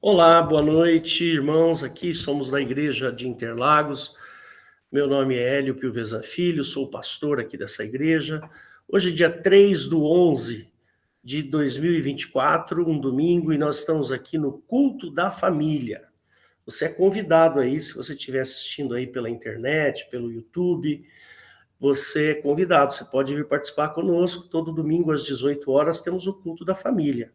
Olá, boa noite, irmãos. Aqui somos da Igreja de Interlagos. Meu nome é Hélio Pilvezan Filho, sou pastor aqui dessa igreja. Hoje é dia 3/11 de 2024, um domingo, e nós estamos aqui no Culto da Família. Você é convidado aí, se você estiver assistindo aí pela internet, pelo YouTube, você é convidado, você pode vir participar conosco. Todo domingo às 18 horas temos o Culto da Família.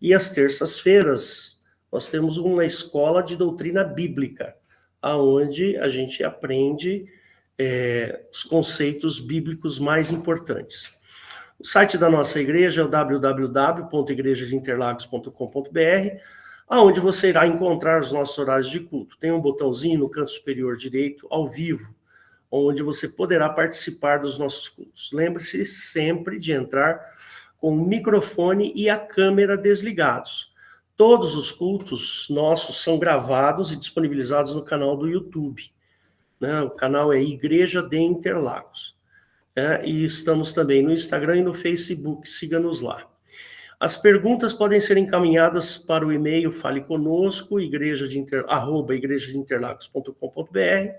E às terças-feiras nós temos uma escola de doutrina bíblica, aonde a gente aprende os conceitos bíblicos mais importantes. O site da nossa igreja é o www.igrejadeinterlagos.com.br, aonde você irá encontrar os nossos horários de culto. Tem um botãozinho no canto superior direito, ao vivo, onde você poderá participar dos nossos cultos. Lembre-se sempre de entrar com o microfone e a câmera desligados. Todos os cultos nossos são gravados e disponibilizados no canal do YouTube. Né? O canal é Igreja de Interlagos. E estamos também no Instagram e no Facebook, siga-nos lá. As perguntas podem ser encaminhadas para o e-mail faleconosco, igrejadeinterlagos.com.br,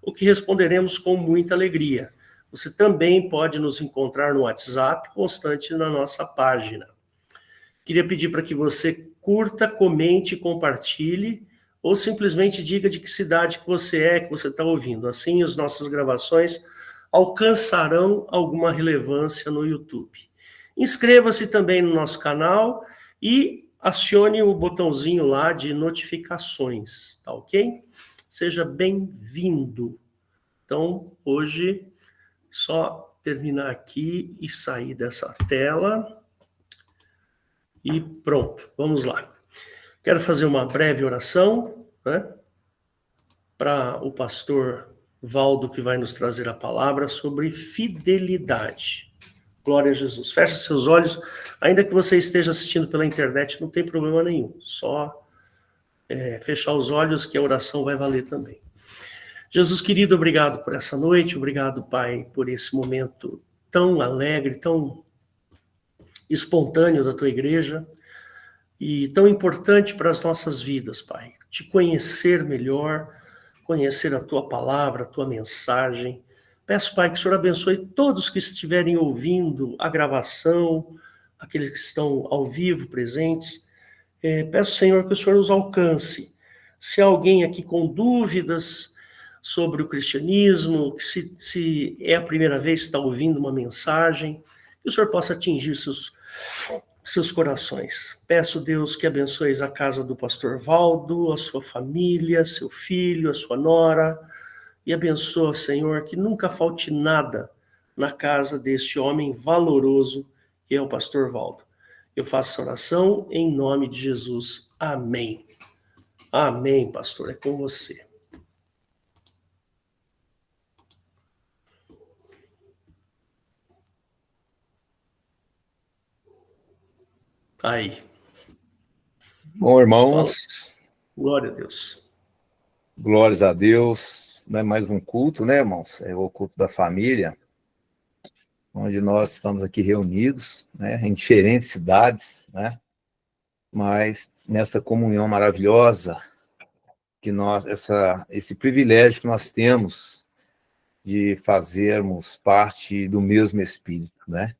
o que responderemos com muita alegria. Você também pode nos encontrar no WhatsApp, constante na nossa página. Queria pedir para que você curta, comente, compartilhe, ou simplesmente diga de que cidade que você está ouvindo. Assim, as nossas gravações alcançarão alguma relevância no YouTube. Inscreva-se também no nosso canal e acione o botãozinho lá de notificações, tá ok? Seja bem-vindo. Então, hoje, só terminar aqui e sair dessa tela. E pronto, vamos lá. Quero fazer uma breve oração, né, para o pastor Valdo, que vai nos trazer a palavra sobre fidelidade. Glória a Jesus. Feche seus olhos, ainda que você esteja assistindo pela internet, não tem problema nenhum. Só fechar os olhos que a oração vai valer também. Jesus querido, obrigado por essa noite, obrigado, Pai, por esse momento tão alegre, tão espontâneo da tua igreja e tão importante para as nossas vidas, Pai. Te conhecer melhor, conhecer a tua palavra, a tua mensagem. Peço, Pai, que o Senhor abençoe todos que estiverem ouvindo a gravação, aqueles que estão ao vivo, presentes. Peço, Senhor, que o Senhor os alcance. Se há alguém aqui com dúvidas sobre o cristianismo, que se é a primeira vez que está ouvindo uma mensagem, que o Senhor possa atingir seus corações. Peço, Deus, que abençoes a casa do pastor Valdo, a sua família, seu filho, a sua nora, e abençoa, Senhor, que nunca falte nada na casa deste homem valoroso que é o pastor Valdo. Eu faço essa oração em nome de Jesus. Amém. Amém, pastor. É com você. Aí. Bom, irmãos. Glória a Deus. Glórias a Deus. Não é mais um culto, né, irmãos? É o culto da família, onde nós estamos aqui reunidos, né, em diferentes cidades, né? Mas nessa comunhão maravilhosa que esse privilégio que nós temos de fazermos parte do mesmo Espírito, né?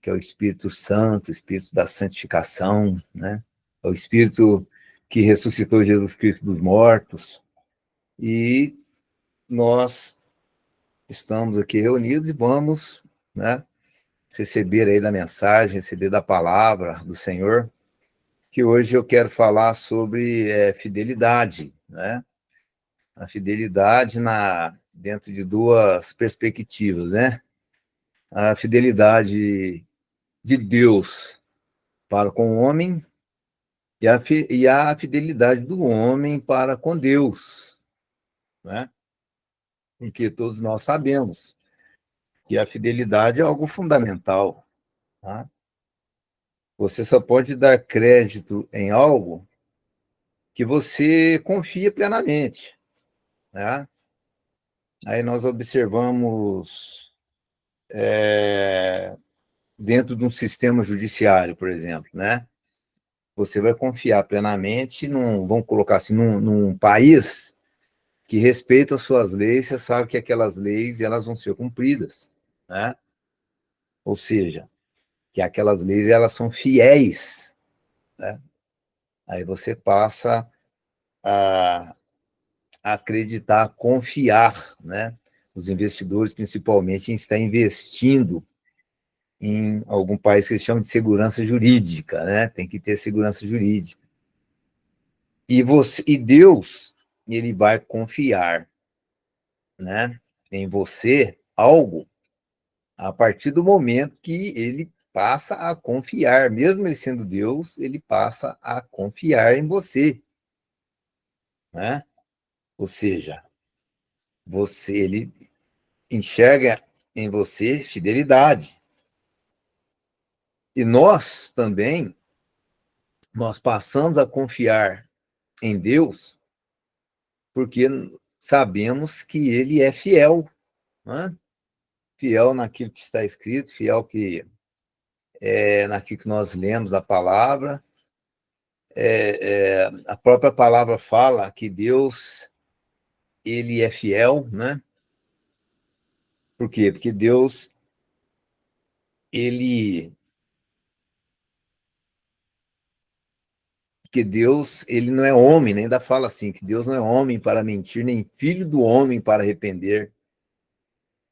Que é o Espírito Santo, o Espírito da santificação, né? É o Espírito que ressuscitou Jesus Cristo dos mortos. E nós estamos aqui reunidos e vamos, né, receber aí da mensagem, receber da palavra do Senhor, que hoje eu quero falar sobre fidelidade, né? A fidelidade dentro de duas perspectivas, né? A fidelidade de Deus para com o homem e a fidelidade do homem para com Deus, né? Porque todos nós sabemos que a fidelidade é algo fundamental, tá? Você só pode dar crédito em algo que você confia plenamente, né? Aí nós observamos dentro de um sistema judiciário, por exemplo, né? você vai confiar plenamente vamos colocar assim, num país que respeita as suas leis, você sabe que aquelas leis elas vão ser cumpridas, né? Ou seja, que aquelas leis elas são fiéis, né? Aí você passa a acreditar, a confiar, né? Os investidores, principalmente, em estar investindo em algum país que eles chamam de segurança jurídica, né? Tem que ter segurança jurídica. E Deus, ele vai confiar, né, em você algo a partir do momento que ele passa a confiar, mesmo ele sendo Deus, ele passa a confiar em você, né? Ou seja, ele enxerga em você fidelidade. E nós também, nós passamos a confiar em Deus porque sabemos que ele é fiel, né? Fiel naquilo que está escrito, fiel naquilo que nós lemos a palavra. A própria palavra fala que Deus, ele é fiel, né? Por quê? Porque Deus, ele ele não é homem, né? Ainda fala assim, que Deus não é homem para mentir, nem filho do homem para arrepender.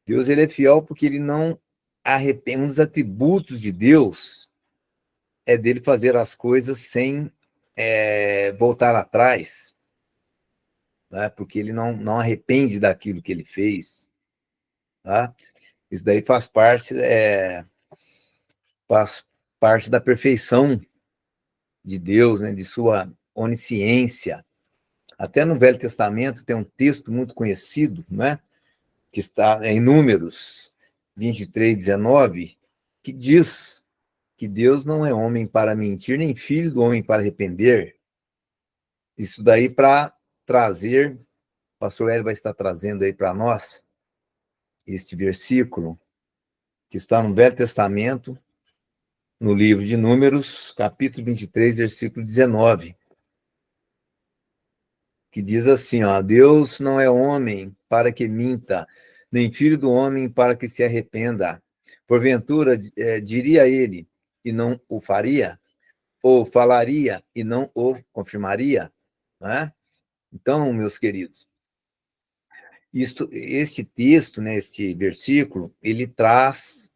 Deus, ele é fiel porque ele não arrepende. Um dos atributos de Deus é dele fazer as coisas sem voltar atrás, né? Porque ele não arrepende daquilo que ele fez, tá? Isso daí faz parte da perfeição de Deus, né? De sua onisciência. Até no Velho Testamento tem um texto muito conhecido, né? Que está em Números 23:19, que diz que Deus não é homem para mentir, nem filho do homem para arrepender. Isso daí para trazer, o pastor Hélio vai estar trazendo aí para nós este versículo, que está no Velho Testamento, no livro de Números, capítulo 23, versículo 19, que diz assim, ó, Deus não é homem para que minta, nem filho do homem para que se arrependa. Porventura, diria ele, e não o faria? Ou falaria e não o confirmaria? Né? Então, meus queridos, este texto, né, este versículo, ele traz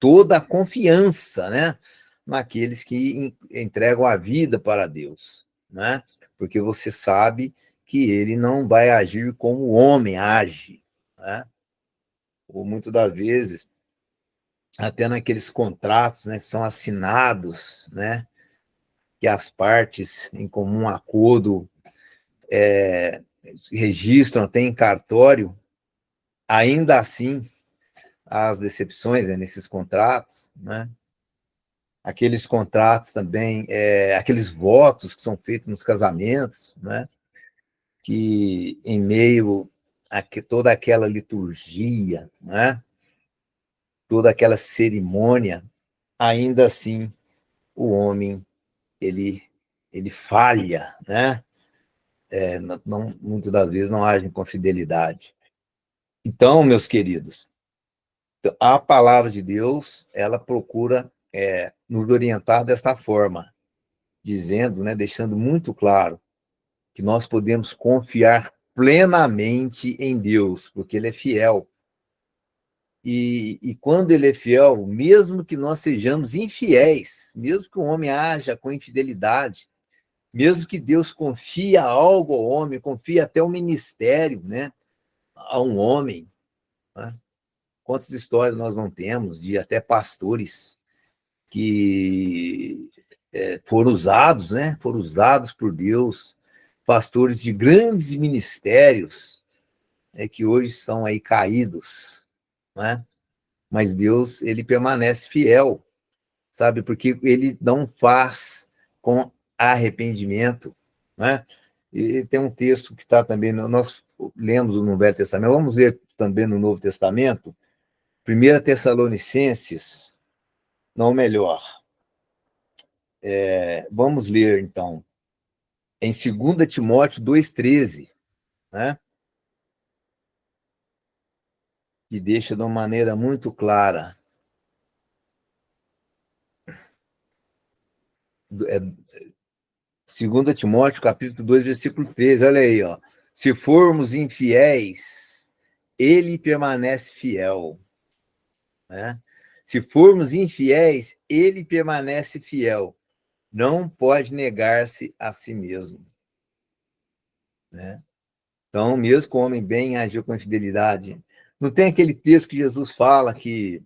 toda a confiança, né, naqueles que entregam a vida para Deus, né? Porque você sabe que ele não vai agir como o homem age, né? Ou muitas das vezes, até naqueles contratos, né, que são assinados, né, que as partes em comum acordo registram até em cartório, ainda assim, as decepções, né, nesses contratos, né? Aqueles contratos também, aqueles votos que são feitos nos casamentos, né? Que em meio a toda aquela liturgia, né? Toda aquela cerimônia, ainda assim o homem ele falha, né? Muitas das vezes não age com fidelidade. Então, meus queridos, a palavra de Deus ela procura nos orientar desta forma, dizendo, né, deixando muito claro que nós podemos confiar plenamente em Deus, porque Ele é fiel. E quando Ele é fiel, mesmo que nós sejamos infiéis, mesmo que o homem haja com infidelidade, mesmo que Deus confie algo ao homem, confie até o ministério, né, a um homem, né? Quantas histórias nós não temos de até pastores que foram usados, né? Foram usados por Deus, pastores de grandes ministérios, que hoje estão aí caídos, né? Mas Deus, ele permanece fiel, sabe? Porque ele não faz com arrependimento, né? E tem um texto que está também, nós lemos no Velho Testamento, vamos ler também no Novo Testamento, 1 Tessalonicenses, não melhor, Vamos ler, então, em 2 Timóteo 2,13, né? Que deixa de uma maneira muito clara. 2 Timóteo, capítulo 2, versículo 13, olha aí, ó. Se formos infiéis, ele permanece fiel, né? Se formos infiéis, ele permanece fiel. Não pode negar-se a si mesmo, né? Então, mesmo que o homem bem agiu com infidelidade, não tem aquele texto que Jesus fala que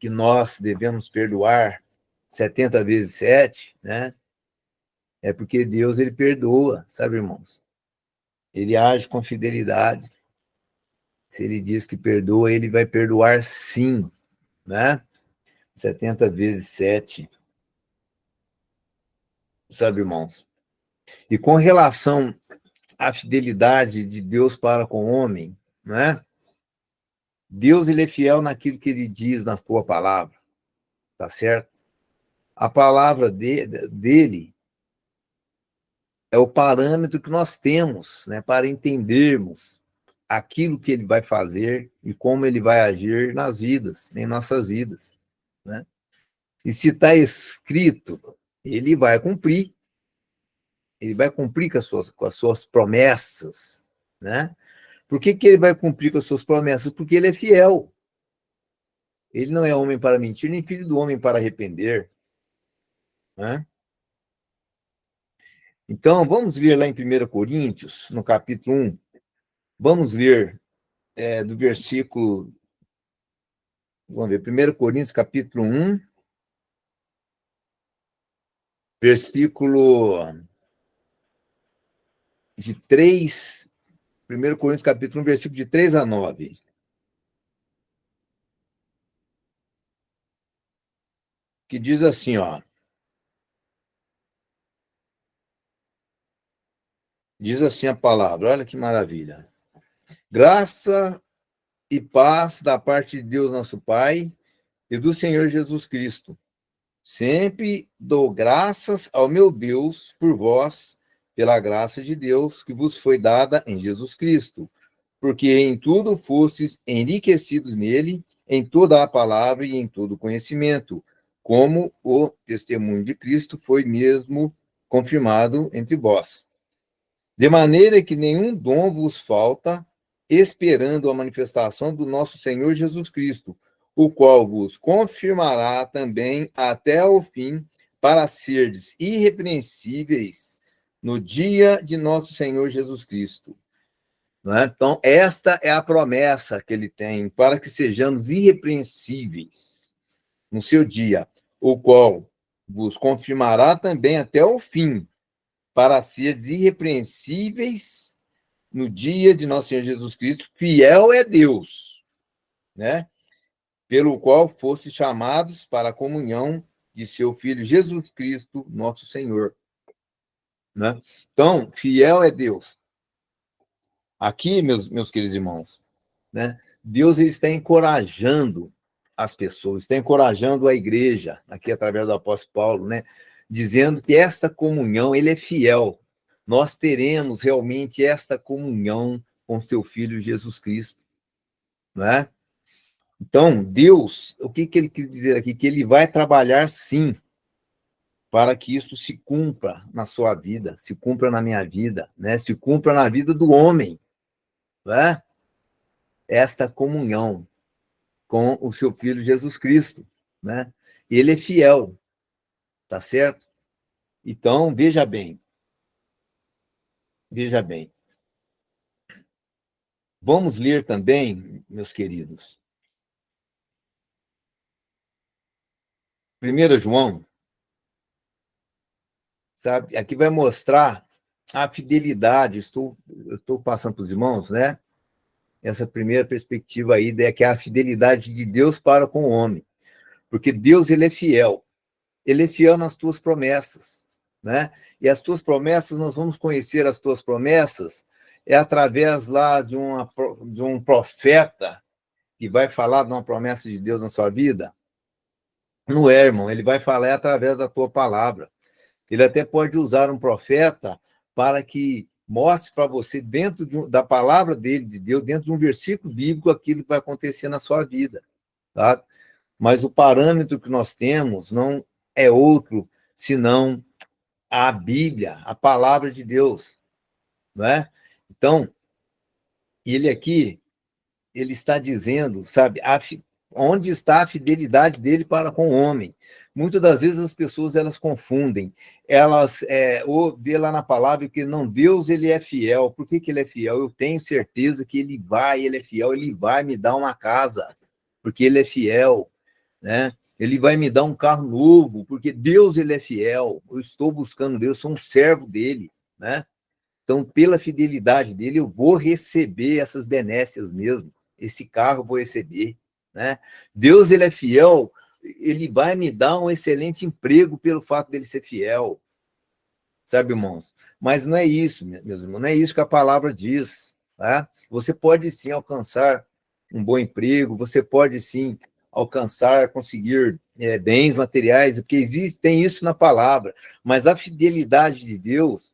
nós devemos perdoar 70 vezes 7, né? É porque Deus, ele perdoa, sabe, irmãos? Ele age com fidelidade. Se ele diz que perdoa, ele vai perdoar sim, né? 70 vezes 7, sabe, irmãos? E com relação à fidelidade de Deus para com o homem, né? Deus, ele é fiel naquilo que ele diz na sua palavra, tá certo? A palavra dele é o parâmetro que nós temos, né, para entendermos aquilo que ele vai fazer e como ele vai agir nas vidas, em nossas vidas, né? E se está escrito, ele vai cumprir. Ele vai cumprir com as suas promessas, né? Por que ele vai cumprir com as suas promessas? Porque ele é fiel. Ele não é homem para mentir, nem filho do homem para arrepender, né? Então, vamos ver lá em 1 Coríntios, no capítulo 1. Vamos ver do versículo... Vamos ver, 1 Coríntios, capítulo 1, versículo de 3... 1 Coríntios, capítulo 1, versículo de 3 a 9. Que diz assim, ó. Diz assim a palavra, olha que maravilha. Graça e paz da parte de Deus, nosso Pai, e do Senhor Jesus Cristo. Sempre dou graças ao meu Deus por vós, pela graça de Deus que vos foi dada em Jesus Cristo, porque em tudo fostes enriquecidos nele, em toda a palavra e em todo conhecimento, como o testemunho de Cristo foi mesmo confirmado entre vós. De maneira que nenhum dom vos falta, esperando a manifestação do nosso Senhor Jesus Cristo, o qual vos confirmará também até o fim, para serdes irrepreensíveis no dia de nosso Senhor Jesus Cristo. Não é? Então, esta é a promessa que ele tem, para que sejamos irrepreensíveis no seu dia, o qual vos confirmará também até o fim, para serdes irrepreensíveis no dia de nosso Senhor Jesus Cristo. Fiel é Deus, né? Pelo qual fosse chamados para a comunhão de seu Filho Jesus Cristo, nosso Senhor. Né? Então, fiel é Deus. Aqui, meus queridos irmãos, né? Deus, ele está encorajando as pessoas, está encorajando a igreja, aqui através do apóstolo Paulo, né? Dizendo que esta comunhão, ele é fiel. Nós teremos realmente esta comunhão com seu Filho Jesus Cristo, né? Então, Deus, o que ele quis dizer aqui? Que ele vai trabalhar, sim, para que isso se cumpra na sua vida, se cumpra na minha vida, né? Se cumpra na vida do homem, né? Esta comunhão com o seu Filho Jesus Cristo, né? Ele é fiel, tá certo? Então, veja bem. Veja bem. Vamos ler também, meus queridos, 1 João, sabe? Aqui vai mostrar a fidelidade. Eu estou passando para os irmãos, né? Essa primeira perspectiva aí, que é a fidelidade de Deus para com o homem. Porque Deus, ele é fiel. Ele é fiel nas tuas promessas, né? E as tuas promessas, nós vamos conhecer as tuas promessas através lá de um profeta que vai falar de uma promessa de Deus na sua vida. Não é, irmão, ele vai falar através da tua palavra. Ele até pode usar um profeta para que mostre para você, dentro da palavra dele, de Deus, dentro de um versículo bíblico, aquilo que vai acontecer na sua vida. Tá? Mas o parâmetro que nós temos não é outro senão a Bíblia, a palavra de Deus. Não é? Então, ele aqui, ele está dizendo, sabe, onde está a fidelidade dele para com o homem. Muitas das vezes as pessoas elas confundem, elas ou vê lá na palavra que não, Deus ele é fiel. Por que ele é fiel? Eu tenho certeza que ele é fiel, ele vai me dar uma casa, porque ele é fiel, né? Ele vai me dar um carro novo, porque Deus ele é fiel. Eu estou buscando Deus, sou um servo dele, né? Então, pela fidelidade dele, eu vou receber essas benécias mesmo. Esse carro eu vou receber, né? Deus, ele é fiel, ele vai me dar um excelente emprego pelo fato dele ser fiel, sabe, irmãos? Mas não é isso, meus irmãos, não é isso que a palavra diz, tá? Você pode sim alcançar um bom emprego, você pode sim alcançar, conseguir bens materiais, porque tem isso na palavra, mas a fidelidade de Deus,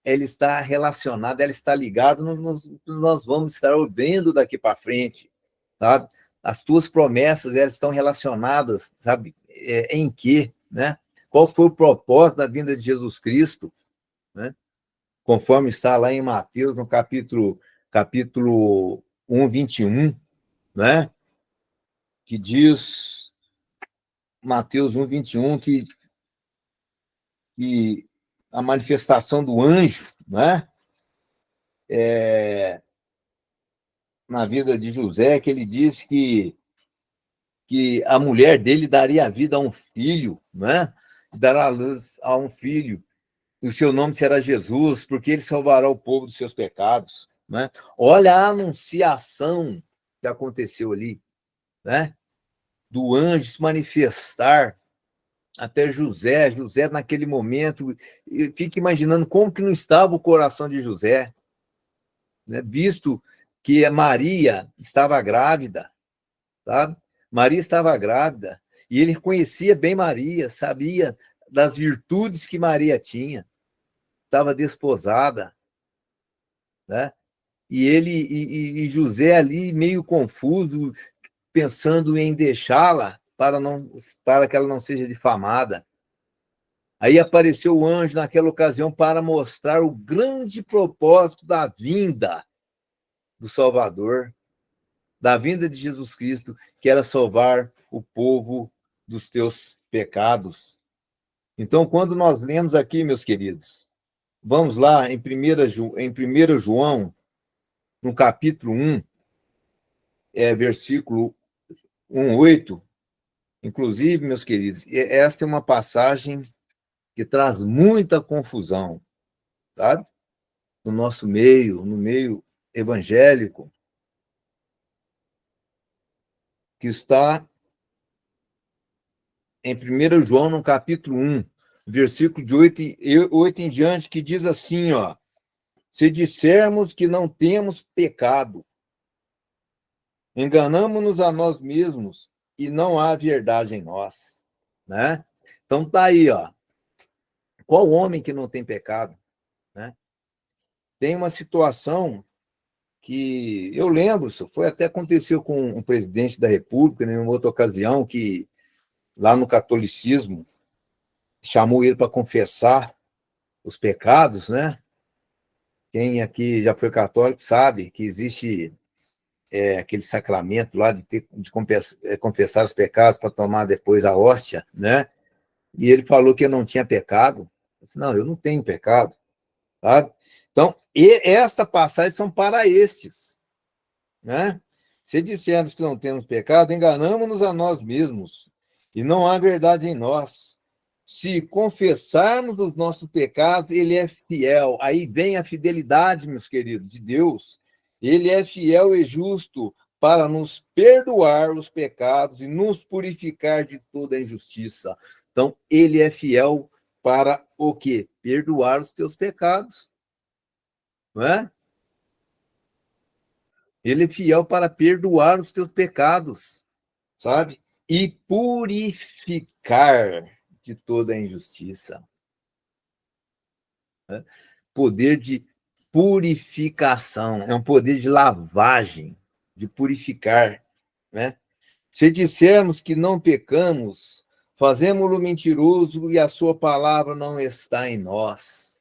ela está relacionada, ela está ligada nós vamos estar vendo daqui para frente, sabe? As tuas promessas, elas estão relacionadas, sabe, em quê, né? Qual foi o propósito da vinda de Jesus Cristo, né? Conforme está lá em Mateus, no capítulo 1, 21, né? Que diz, Mateus 1, 21, que a manifestação do anjo, né? Na vida de José, que ele disse que a mulher dele daria a vida a um filho, né? Dará a luz a um filho, e o seu nome será Jesus, porque ele salvará o povo dos seus pecados, né? Olha a anunciação que aconteceu ali, né? Do anjo se manifestar até José naquele momento, fica imaginando como que não estava o coração de José, né? Visto que Maria estava grávida, tá? Maria estava grávida e ele conhecia bem Maria, sabia das virtudes que Maria tinha, estava desposada, né? E José ali meio confuso, pensando em deixá-la para que ela não seja difamada. Aí apareceu o anjo naquela ocasião para mostrar o grande propósito da vinda do Salvador, da vinda de Jesus Cristo, que era salvar o povo dos teus pecados. Então, quando nós lemos aqui, meus queridos, vamos lá em 1 João, no capítulo 1, versículo 1, 8, inclusive, meus queridos, esta é uma passagem que traz muita confusão, sabe? No nosso meio, no meio evangélico, que está em 1 João, no capítulo 1, versículo de 8 em diante, que diz assim, ó: se dissermos que não temos pecado, enganamos-nos a nós mesmos e não há verdade em nós, né? Então tá aí, ó. Qual homem que não tem pecado, né? Tem uma situação que eu lembro, foi até aconteceu com um presidente da República, né, em outra ocasião, que lá no catolicismo chamou ele para confessar os pecados, né? Quem aqui já foi católico sabe que existe aquele sacramento lá de confessar os pecados para tomar depois a hóstia, né? E ele falou que eu não tinha pecado. Eu disse, não, eu não tenho pecado, sabe? Então, esta passagem são para estes, né? Se dissermos que não temos pecado, enganamos-nos a nós mesmos e não há verdade em nós. Se confessarmos os nossos pecados, ele é fiel. Aí vem a fidelidade, meus queridos, de Deus. Ele é fiel e justo para nos perdoar os pecados e nos purificar de toda injustiça. Então, ele é fiel para o quê? Perdoar os teus pecados. Não é? Ele é fiel para perdoar os teus pecados, sabe? e purificar de toda a injustiça. Poder de purificação, é um poder de lavagem, de purificar, né? Se dissermos que não pecamos, fazemo-lo mentiroso e a sua palavra não está em nós.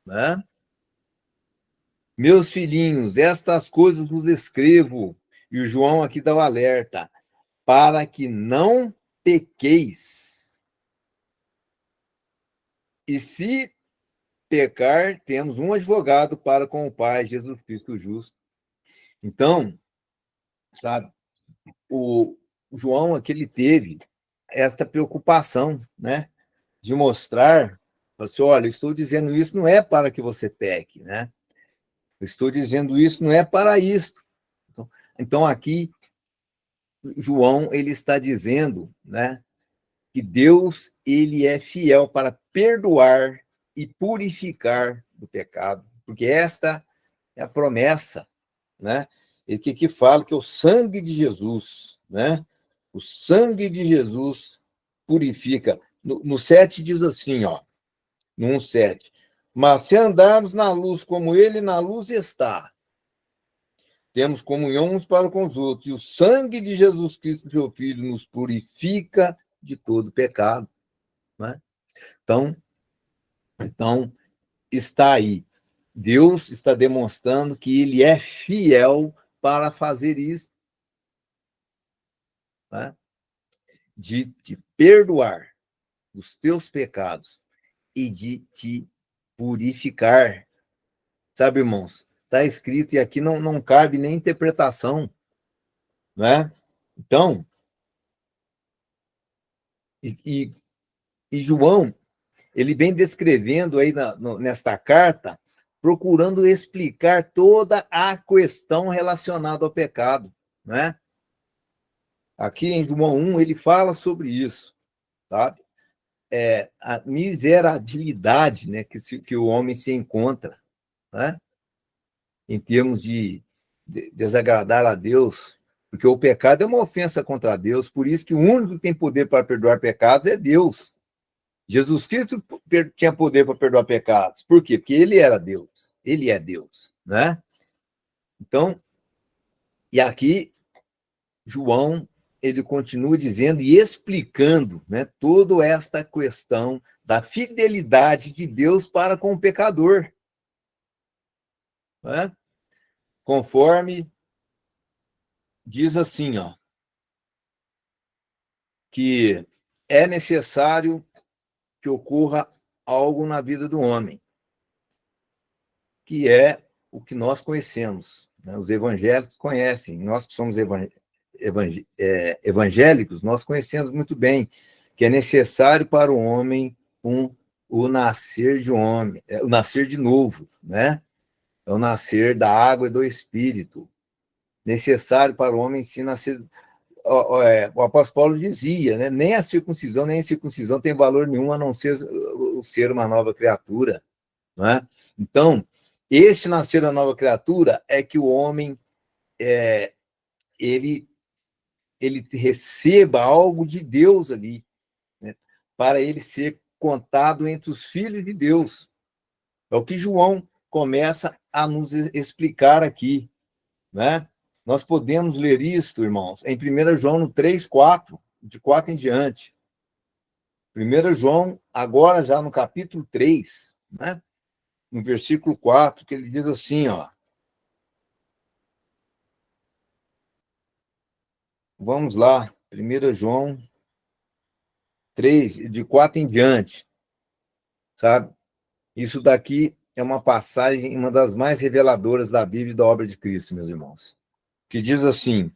Né? Meus filhinhos, estas coisas vos escrevo, e o João aqui dá o alerta, para que não pequeis. E se pecar, temos um advogado para com o Pai, Jesus Cristo justo. Então, sabe, o João aqui ele teve esta preocupação, né, de mostrar, assim, olha, estou dizendo isso não é para que você peque, né? Eu estou dizendo isso não é para isto. Então aqui João ele está dizendo, né, que Deus ele é fiel para perdoar e purificar do pecado, porque esta é a promessa, né? Ele que fala que é o sangue de Jesus, né? O sangue de Jesus purifica. No 7 diz assim, ó, no 1:7. Mas se andarmos na luz como ele na luz está, temos comunhão uns para com os outros, e o sangue de Jesus Cristo, seu Filho, nos purifica de todo pecado. Né? Então, está aí. Deus está demonstrando que ele é fiel para fazer isso. Né? De te perdoar os teus pecados e de te purificar. Sabe, irmãos? Está escrito e aqui não cabe nem interpretação. Né? Então, e João, ele vem descrevendo aí nesta carta, procurando explicar toda a questão relacionada ao pecado, né? Aqui em João 1, ele fala sobre isso, sabe? A miserabilidade, né, que o homem se encontra, né? Em termos de desagradar a Deus, porque o pecado é uma ofensa contra Deus, por isso que o único que tem poder para perdoar pecados é Deus. Jesus Cristo tinha poder para perdoar pecados. Por quê? Porque ele era Deus. Ele é Deus, né? Então, e aqui João, ele continua dizendo e explicando, né, toda esta questão da fidelidade de Deus para com o pecador. Né? Conforme diz assim, ó, que é necessário que ocorra algo na vida do homem, que é o que nós conhecemos. Né? Os evangélicos conhecem, nós que somos evangélicos, nós conhecemos muito bem que é necessário para o homem o nascer de homem, o nascer de novo, né? É o nascer da água e do espírito. Necessário para o homem se nascer. O apóstolo Paulo dizia, né? Nem a circuncisão, nem a incircuncisão tem valor nenhum a não ser o ser uma nova criatura. Né? Então, este nascer da nova criatura é que o homem ele receba algo de Deus ali, né? Para ele ser contado entre os filhos de Deus. É o que João começa a nos explicar aqui. Né? Nós podemos ler isto, irmãos, em 1 João no 3:4, de 4 em diante. 1 João, agora já no capítulo 3, né? No versículo 4, que ele diz assim, ó. Vamos lá, 1 João 3, de 4 em diante, sabe? Isso daqui é uma passagem, uma das mais reveladoras da Bíblia e da obra de Cristo, meus irmãos. Que diz assim,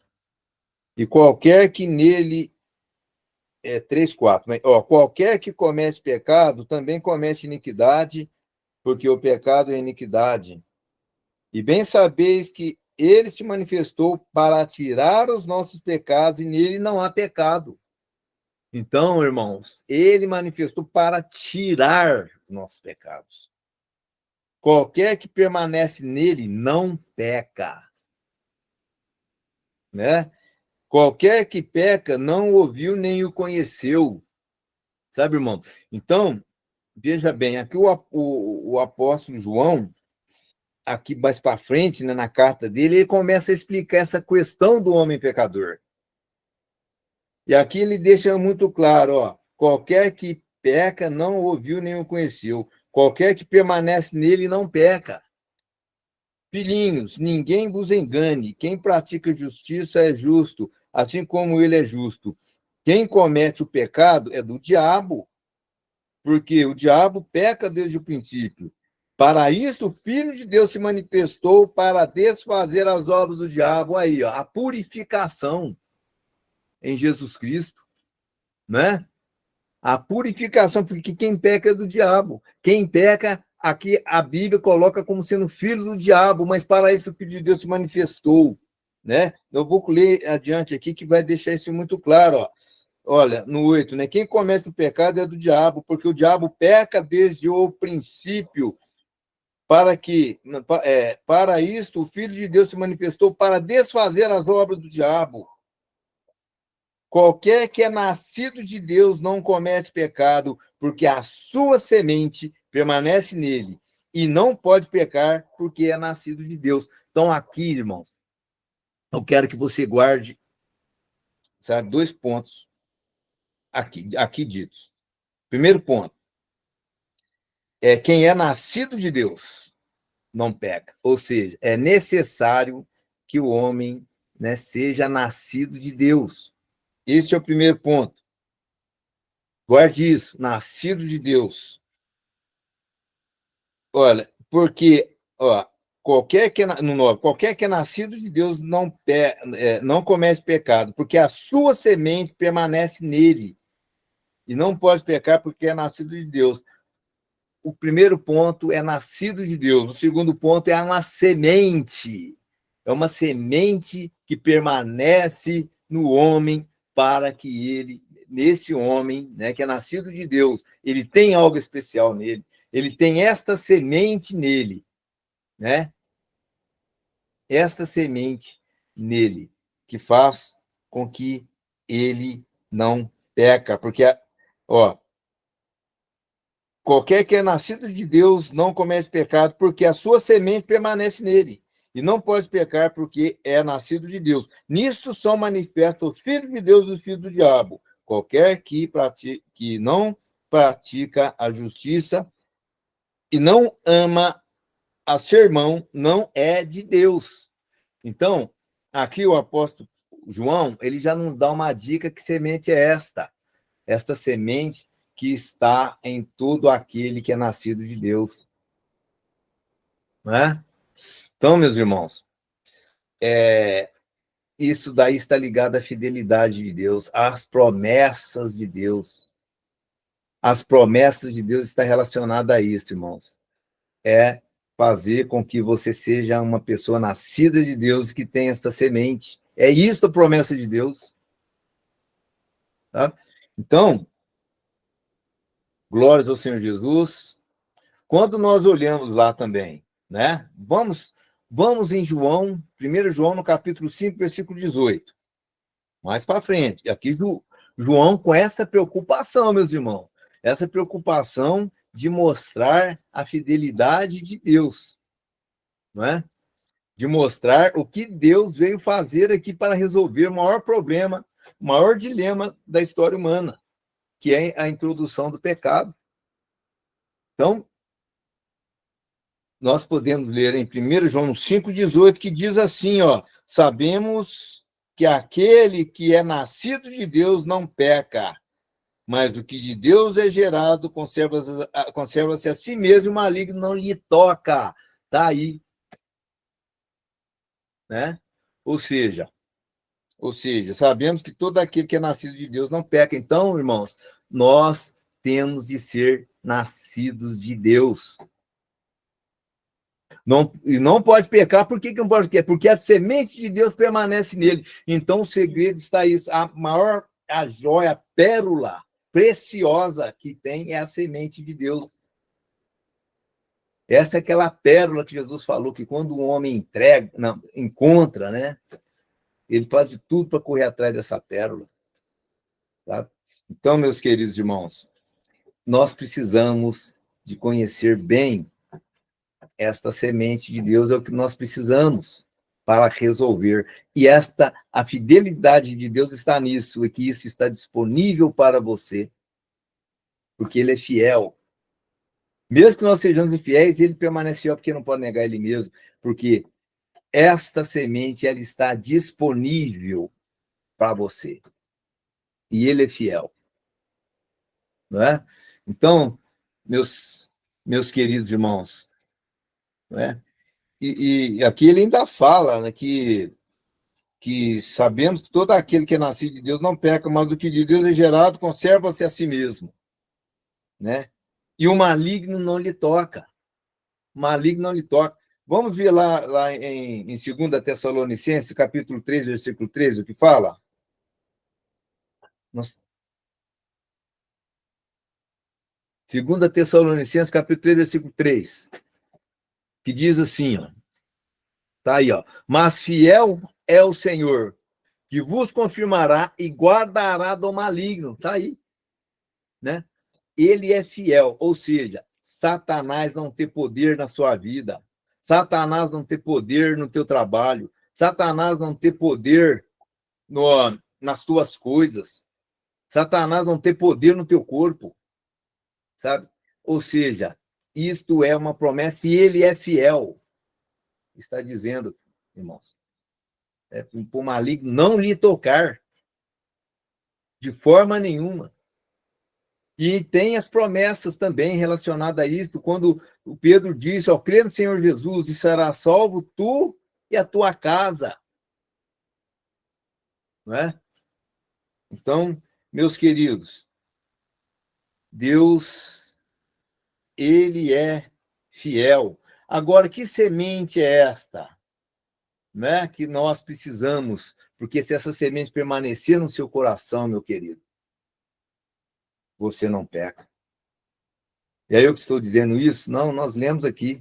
e qualquer que nele 3:4, qualquer que comete pecado também comete iniquidade, porque o pecado é iniquidade. E bem sabeis que ele se manifestou para tirar os nossos pecados e nele não há pecado. Então, irmãos, ele manifestou para tirar os nossos pecados. Qualquer que permanece nele não peca. Né? Qualquer que peca não ouviu nem o conheceu. Sabe, irmão? Então, veja bem, aqui o apóstolo João, aqui mais para frente, né, na carta dele, ele começa a explicar essa questão do homem pecador. E aqui ele deixa muito claro, ó, qualquer que peca não ouviu nem o conheceu. Qualquer que permanece nele não peca. Filhinhos, ninguém vos engane. Quem pratica justiça é justo, assim como ele é justo. Quem comete o pecado é do diabo, porque o diabo peca desde o princípio. Para isso, o Filho de Deus se manifestou para desfazer as obras do diabo. Aí, ó, a purificação em Jesus Cristo, né? A purificação, porque quem peca é do diabo. Quem peca, aqui a Bíblia coloca como sendo filho do diabo, mas para isso o Filho de Deus se manifestou, né? Eu vou ler adiante aqui que vai deixar isso muito claro, ó. Olha, no 8, né? Quem comete o pecado é do diabo, porque o diabo peca desde o princípio, para isto o Filho de Deus se manifestou para desfazer as obras do diabo. Qualquer que é nascido de Deus não comete pecado, porque a sua semente permanece nele, e não pode pecar, porque é nascido de Deus. Então, aqui, irmãos, eu quero que você guarde, sabe, 2 pontos aqui ditos. Primeiro ponto, quem é nascido de Deus não peca. Ou seja, é necessário que o homem, né, seja nascido de Deus. Esse é o primeiro ponto. Guarde isso, nascido de Deus. Olha, porque, ó, qualquer que é nascido de Deus não comete pecado, porque a sua semente permanece nele, e não pode pecar porque é nascido de Deus. O primeiro ponto é nascido de Deus, o segundo ponto é uma semente. É uma semente que permanece no homem para que ele, nesse homem, né, que é nascido de Deus, ele tem algo especial nele, ele tem esta semente nele, né? Esta semente nele, que faz com que ele não peca, porque, ó, qualquer que é nascido de Deus não comete pecado, porque a sua semente permanece nele. E não pode pecar, porque é nascido de Deus. Nisto são manifestos os filhos de Deus e os filhos do diabo. Qualquer que não pratica a justiça e não ama a seu irmão não é de Deus. Então, aqui o apóstolo João, ele já nos dá uma dica: que semente é esta? Esta semente que está em todo aquele que é nascido de Deus. Não é? Então, meus irmãos, isso daí está ligado à fidelidade de Deus, às promessas de Deus. As promessas de Deus estão relacionadas a isso, irmãos. É fazer com que você seja uma pessoa nascida de Deus que tem esta semente. É isso a promessa de Deus. Tá? Então, glórias ao Senhor Jesus. Quando nós olhamos lá também, né? Vamos em João, 1 João, no capítulo 5, versículo 18. Mais para frente. Aqui João com essa preocupação, meus irmãos. Essa preocupação de mostrar a fidelidade de Deus. Não é? De mostrar o que Deus veio fazer aqui para resolver o maior problema, o maior dilema da história humana, que é a introdução do pecado. Então, nós podemos ler em 1 João 5,18, que diz assim, ó: sabemos que aquele que é nascido de Deus não peca, mas o que de Deus é gerado conserva-se a si mesmo, e o maligno não lhe toca. Está aí. Né? Ou seja, sabemos que todo aquele que é nascido de Deus não peca. Então, irmãos, nós temos de ser nascidos de Deus. Não pode pecar. Por que não pode pecar? Porque a semente de Deus permanece nele. Então, o segredo está aí. A joia, a pérola preciosa que tem é a semente de Deus. Essa é aquela pérola que Jesus falou que quando o homem encontra, né? Ele faz de tudo para correr atrás dessa pérola. Tá? Então, meus queridos irmãos, nós precisamos de conhecer bem esta semente de Deus, é o que nós precisamos para resolver. E a fidelidade de Deus está nisso, e que isso está disponível para você, porque ele é fiel. Mesmo que nós sejamos infiéis, ele permanece fiel, porque não pode negar ele mesmo, porque esta semente ela está disponível para você. E ele é fiel. Não é? Então, meus queridos irmãos, não é? E aqui ele ainda fala, né, que sabemos que todo aquele que é nascido de Deus não peca, mas o que de Deus é gerado conserva-se a si mesmo. Né? E o maligno não lhe toca. O maligno não lhe toca. Vamos ver lá em 2 Tessalonicenses, capítulo 3, versículo 3, o que fala? 2 Tessalonicenses, capítulo 3, versículo 3, que diz assim, ó, tá aí, ó, mas fiel é o Senhor, que vos confirmará e guardará do maligno, tá aí, né? Ele é fiel, ou seja, Satanás não tem poder na sua vida, Satanás não tem poder no teu trabalho, Satanás não tem poder nas tuas coisas, Satanás não tem poder no teu corpo, sabe? Ou seja, isto é uma promessa e ele é fiel. Está dizendo, irmãos, para o maligno não lhe tocar de forma nenhuma. E tem as promessas também relacionadas a isso, quando o Pedro disse, ao crer no Senhor Jesus, e será salvo tu e a tua casa. Não é? Então, meus queridos, Deus, ele é fiel. Agora, que semente é esta? Né, que nós precisamos, porque se essa semente permanecer no seu coração, meu querido, você não peca. E aí eu que estou dizendo isso? Não, nós lemos aqui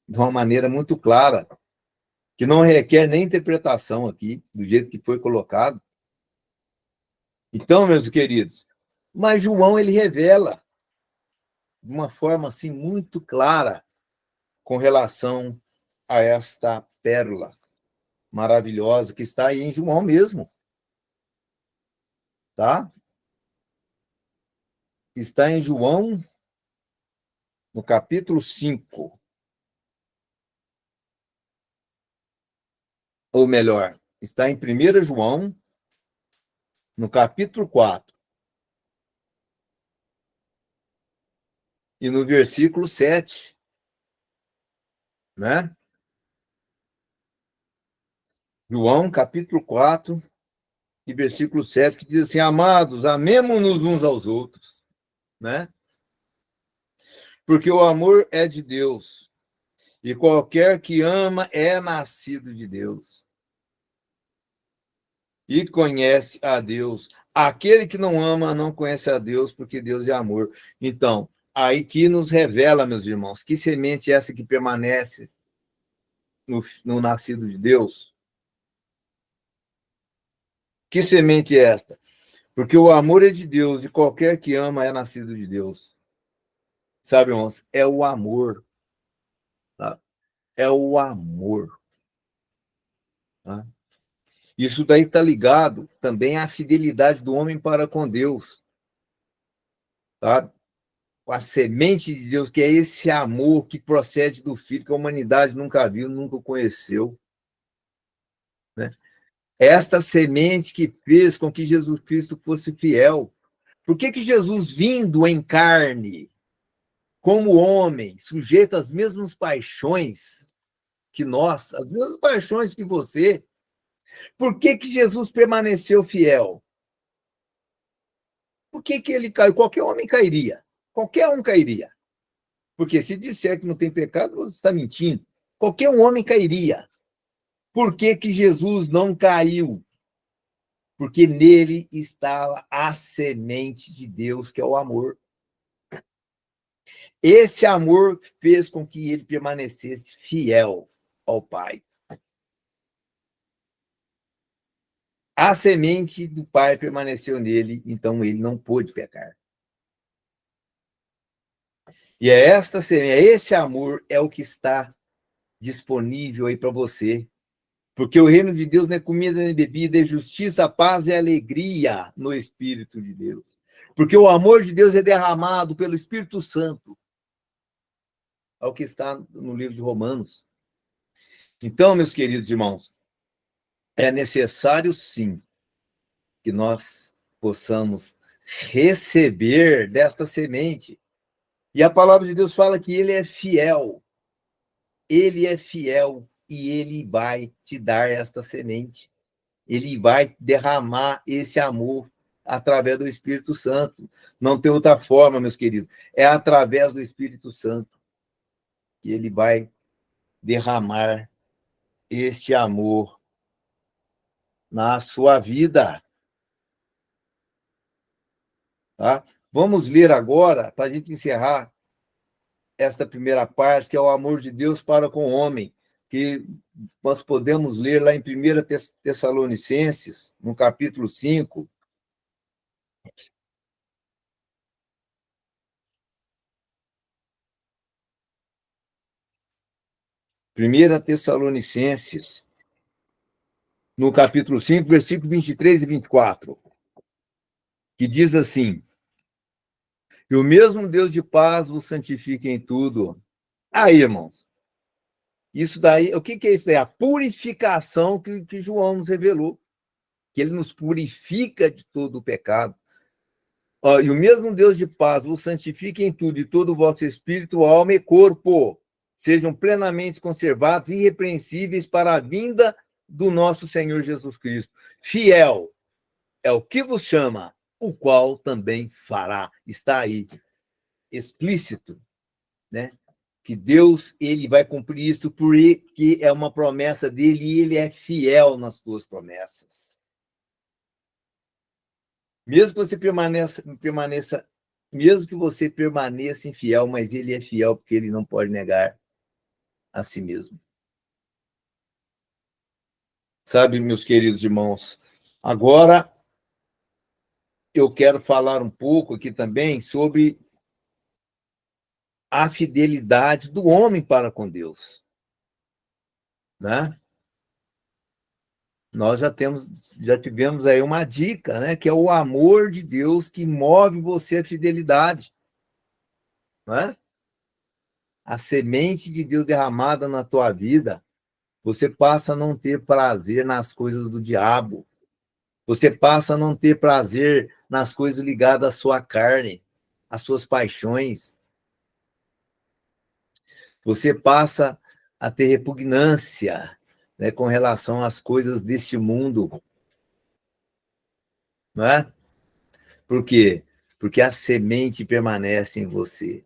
de uma maneira muito clara, que não requer nem interpretação aqui, do jeito que foi colocado. Então, meus queridos, mas João, ele revela de uma forma assim muito clara com relação a esta pérola maravilhosa que está aí em João mesmo. Tá? Está em João, no capítulo 5. Ou melhor, está em 1 João, no capítulo 4. E no versículo 7. Né? João, capítulo 4, e versículo 7, que diz assim, amados, amemo-nos uns aos outros, né? Porque o amor é de Deus, e qualquer que ama é nascido de Deus, e conhece a Deus. Aquele que não ama não conhece a Deus, porque Deus é amor. Então, aí que nos revela, meus irmãos, que semente é essa que permanece no nascido de Deus? Que semente é esta? Porque o amor é de Deus, e qualquer que ama é nascido de Deus. Sabe, irmãos? É o amor. Tá? É o amor. Tá? Isso daí está ligado também à fidelidade do homem para com Deus. Tá? A semente de Deus, que é esse amor que procede do Filho, que a humanidade nunca viu, nunca conheceu. Né? Esta semente que fez com que Jesus Cristo fosse fiel. Por que Jesus, vindo em carne, como homem, sujeito às mesmas paixões que nós, as mesmas paixões que você, por que Jesus permaneceu fiel? Por que ele caiu? Qualquer homem cairia. Qualquer um cairia. Porque se disser que não tem pecado, você está mentindo. Qualquer um homem cairia. Por que Jesus não caiu? Porque nele estava a semente de Deus, que é o amor. Esse amor fez com que ele permanecesse fiel ao Pai. A semente do Pai permaneceu nele, então ele não pôde pecar. E é esta semente, esse amor é o que está disponível aí para você. Porque o reino de Deus não é comida nem bebida, é justiça, paz e alegria no Espírito de Deus. Porque o amor de Deus é derramado pelo Espírito Santo. É o que está no livro de Romanos. Então, meus queridos irmãos, é necessário sim que nós possamos receber desta semente. E a palavra de Deus fala que ele é fiel. Ele é fiel e ele vai te dar esta semente. Ele vai derramar esse amor através do Espírito Santo. Não tem outra forma, meus queridos. É através do Espírito Santo que ele vai derramar este amor na sua vida. Tá? Vamos ler agora, para a gente encerrar esta primeira parte, que é o amor de Deus para com o homem, que nós podemos ler lá em 1 Tessalonicenses, no capítulo 5. Primeira Tessalonicenses, no capítulo 5, versículos 23 e 24, que diz assim: e o mesmo Deus de paz vos santifique em tudo. Aí, irmãos, isso daí, o que é isso daí? A purificação que João nos revelou, que ele nos purifica de todo o pecado. Ó, e o mesmo Deus de paz vos santifique em tudo, e todo o vosso espírito, alma e corpo sejam plenamente conservados, irrepreensíveis para a vinda do nosso Senhor Jesus Cristo. Fiel é o que vos chama, o qual também fará. Está aí, explícito, né? Que Deus, ele vai cumprir isso porque é uma promessa dele e ele é fiel nas suas promessas. Mesmo que você permaneça, mesmo que você permaneça infiel, mas ele é fiel porque ele não pode negar a si mesmo. Sabe, meus queridos irmãos, agora eu quero falar um pouco aqui também sobre a fidelidade do homem para com Deus, né? Nós já tivemos aí uma dica, né? Que é o amor de Deus que move você à fidelidade, né? A semente de Deus derramada na tua vida, você passa a não ter prazer nas coisas do diabo. Você passa a não ter prazer nas coisas ligadas à sua carne, às suas paixões. Você passa a ter repugnância, né, com relação às coisas deste mundo, não é? Por quê? Porque a semente permanece em você.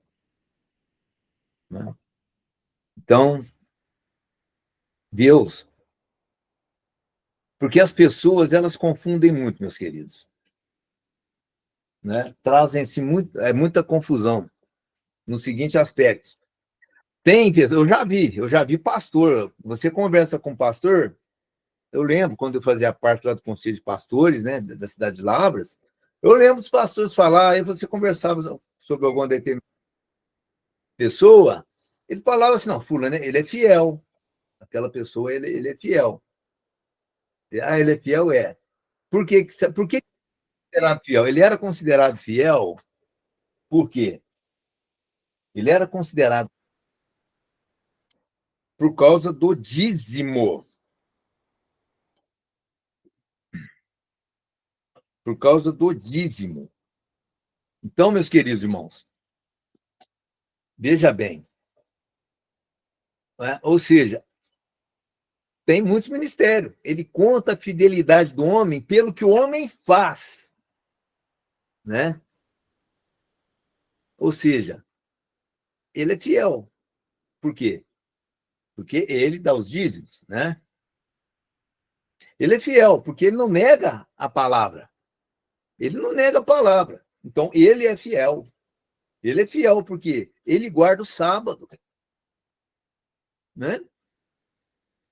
Né? Então, Deus, porque as pessoas, elas confundem muito, meus queridos. Né? Trazem-se muita confusão nos seguintes aspectos. Eu já vi pastor. Você conversa com pastor, eu lembro quando eu fazia parte lá do Conselho de Pastores, né, da cidade de Lavras, eu lembro dos pastores falar, aí você conversava sobre alguma determinada pessoa, ele falava assim, não, fulano, ele é fiel. Aquela pessoa, ele é fiel. Ah, ele é fiel, é. Por que considerado fiel? Ele era considerado fiel, por quê? Ele era considerado por causa do dízimo. Por causa do dízimo. Então, meus queridos irmãos, veja bem. Né? Ou seja, tem muitos ministérios. Ele conta a fidelidade do homem pelo que o homem faz. Né? Ou seja, ele é fiel. Por quê? Porque ele dá os dízimos, né? Ele é fiel, porque ele não nega a palavra. Ele não nega a palavra. Então, ele é fiel. Ele é fiel porque ele guarda o sábado. Né?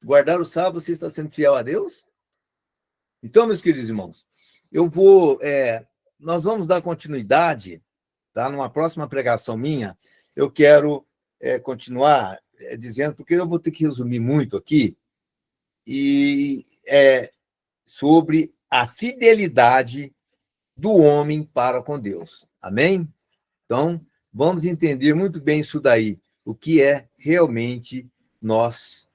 Guardar o sábado, você está sendo fiel a Deus? Então, meus queridos irmãos, nós vamos dar continuidade, tá? Numa próxima pregação minha, eu quero continuar dizendo, porque eu vou ter que resumir muito aqui, e sobre a fidelidade do homem para com Deus. Amém? Então, vamos entender muito bem isso daí, o que é realmente nós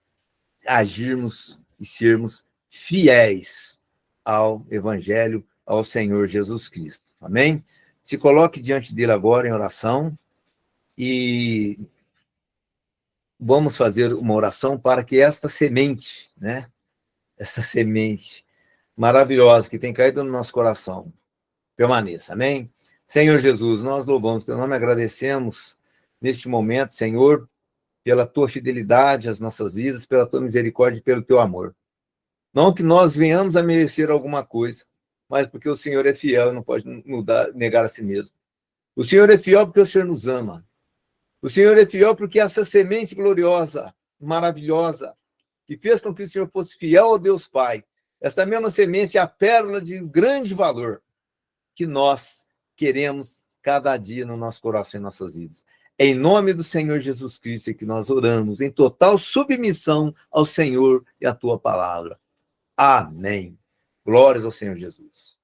agirmos e sermos fiéis ao Evangelho, ao Senhor Jesus Cristo. Amém? Se coloque diante dele agora em oração e vamos fazer uma oração para que esta semente, né? Esta semente maravilhosa que tem caído no nosso coração permaneça. Amém? Senhor Jesus, nós louvamos teu nome, agradecemos neste momento, Senhor, pela tua fidelidade às nossas vidas, pela tua misericórdia e pelo teu amor. Não que nós venhamos a merecer alguma coisa, mas porque o Senhor é fiel e não pode negar a si mesmo. O Senhor é fiel porque o Senhor nos ama. O Senhor é fiel porque essa semente gloriosa, maravilhosa, que fez com que o Senhor fosse fiel ao Deus Pai, esta mesma semente é a pérola de grande valor que nós queremos cada dia no nosso coração e em nossas vidas. É em nome do Senhor Jesus Cristo que nós oramos, em total submissão ao Senhor e à tua palavra. Amém. Glórias ao Senhor Jesus.